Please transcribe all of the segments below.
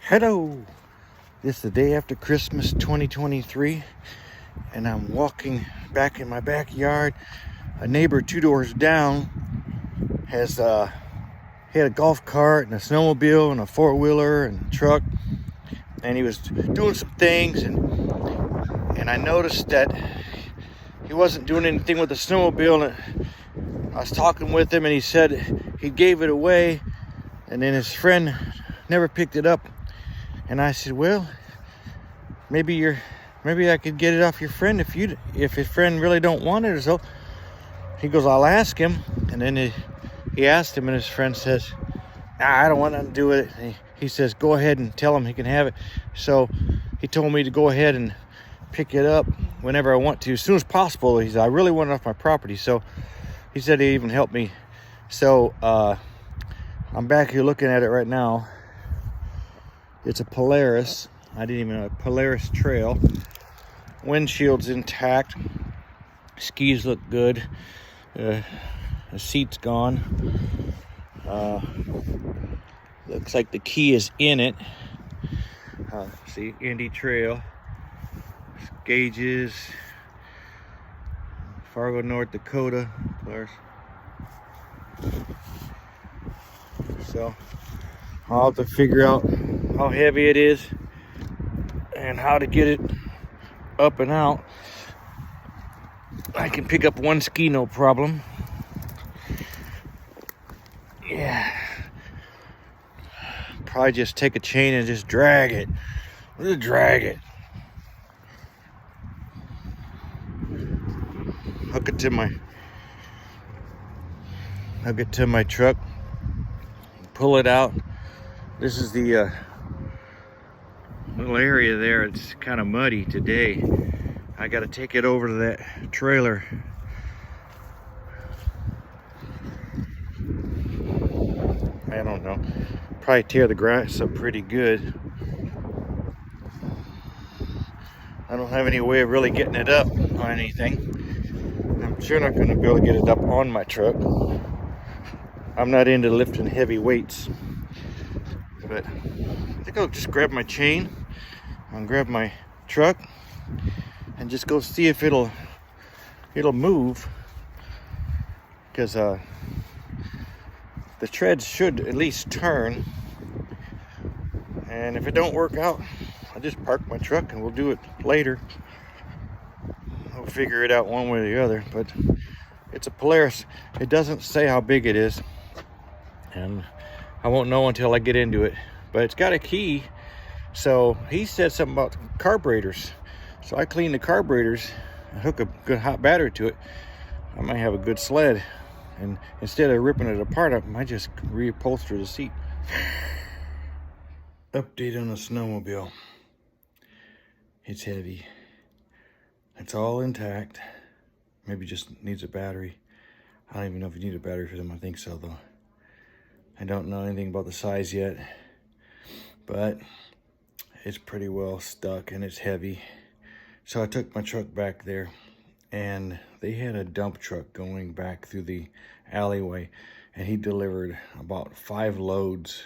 Hello, it's the day after Christmas 2023, and I'm walking back in my backyard. A neighbor 2 doors down has had a golf cart and a snowmobile and a four-wheeler and a truck, and he was doing some things, and I noticed that he wasn't doing anything with the snowmobile. And I was talking with him, and he said he gave it away, and then his friend never picked it up. And I said, well, maybe I could get it off your friend if his friend really don't want it or so. He goes, I'll ask him. And then he asked him, and his friend says, I don't want nothing to do with it. And he says, go ahead and tell him he can have it. So he told me to go ahead and pick it up whenever I want to, as soon as possible. He said, I really want it off my property. So he said he'd even help me. So I'm back here looking at it right now. It's a Polaris. I didn't even know, a Polaris trail. Windshield's intact. Skis look good. The seat's gone. Looks like the key is in it. See, Indy Trail. Gauges. Fargo, North Dakota. Polaris. So I'll have to figure out how heavy it is and how to get it up and out. I can pick up one ski, no problem. Yeah. Probably just take a chain and just drag it. Just drag it. Hook it to my truck. Pull it out. This is the little area there. It's kind of muddy today. I got to take it over to that trailer. I don't know. Probably tear the grass up pretty good. I don't have any way of really getting it up on anything. I'm sure not going to be able to get it up on my truck. I'm not into lifting heavy weights. But I think I'll just grab my chain and grab my truck and just go see if it'll move, because the treads should at least turn. And if it don't work out, I'll just park my truck and we'll do it later. We'll figure it out one way or the other. But it's a Polaris. It doesn't say how big it is, and I won't know until I get into it. But it's got a key. So he said something about carburetors. So I clean the carburetors and hook a good hot battery to it. I might have a good sled. And instead of ripping it apart, I might just reupholster the seat. Update on the snowmobile. It's heavy. It's all intact. Maybe just needs a battery. I don't even know if you need a battery for them. I think so, though. I don't know anything about the size yet, but it's pretty well stuck and it's heavy. So I took my truck back there, and they had a dump truck going back through the alleyway, and he delivered about 5 loads,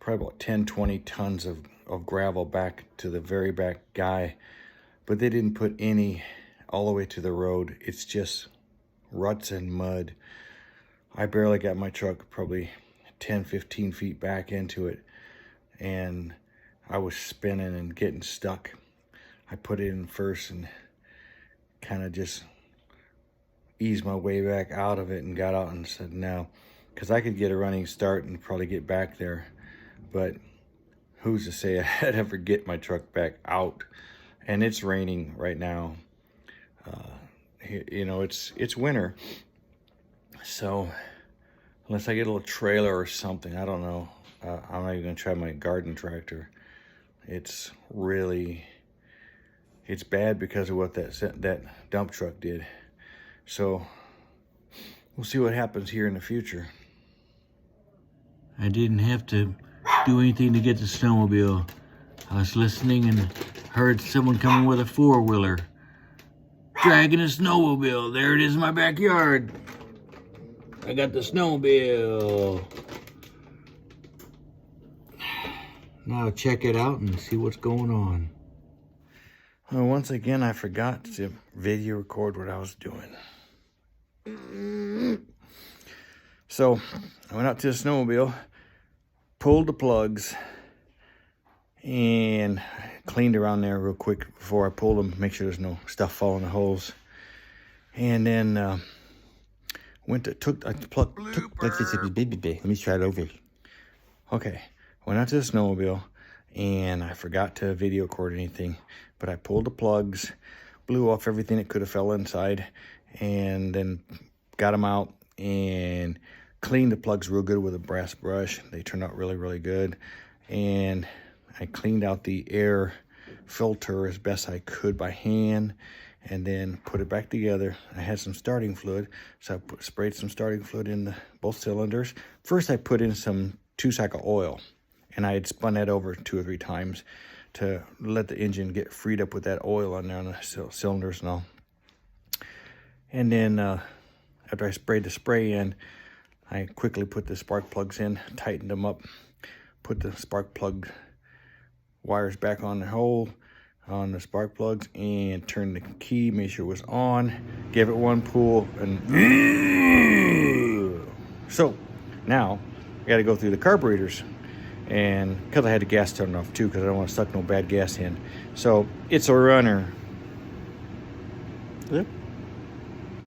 probably about 10-20 tons of gravel back to the very back guy. But they didn't put any all the way to the road. It's just ruts and mud. I barely got my truck probably 10-15 feet back into it, and I was spinning and getting stuck. I put it in first and kind of just eased my way back out of it and got out and said no, because I could get a running start and probably get back there, but who's to say I'd ever get my truck back out? And it's raining right now. You know, it's winter, so unless I get a little trailer or something, I don't know. I'm not even gonna try my garden tractor. It's bad because of what that dump truck did. So we'll see what happens here in the future. I didn't have to do anything to get the snowmobile. I was listening and heard someone coming with a four-wheeler, dragging a snowmobile. There it is in my backyard. I got the snowmobile. Now check it out and see what's going on. Well, once again, I forgot to video record what I was doing. So I went out to the snowmobile, pulled the plugs, and cleaned around there real quick before I pulled them, make sure there's no stuff falling in the holes. And then took let me try it over. Okay, went out to the snowmobile, and I forgot to video record anything, but I pulled the plugs, blew off everything that could have fell inside, and then got them out and cleaned the plugs real good with a brass brush. They turned out really, really good. And I cleaned out the air filter as best I could by hand, and then put it back together. I had some starting fluid, so I sprayed some starting fluid in both cylinders. First, I put in some 2-cycle oil, and I had spun that over 2 or 3 times to let the engine get freed up with that oil on there on the cylinders and all. And then after I sprayed the spray in, I quickly put the spark plugs in, tightened them up, put the spark plug wires back on the hole on the spark plugs, and turned the key, made sure it was on, gave it 1 pull, and so now I got to go through the carburetors, and because I had the gas turned off too, because I don't want to suck no bad gas in. So it's a runner.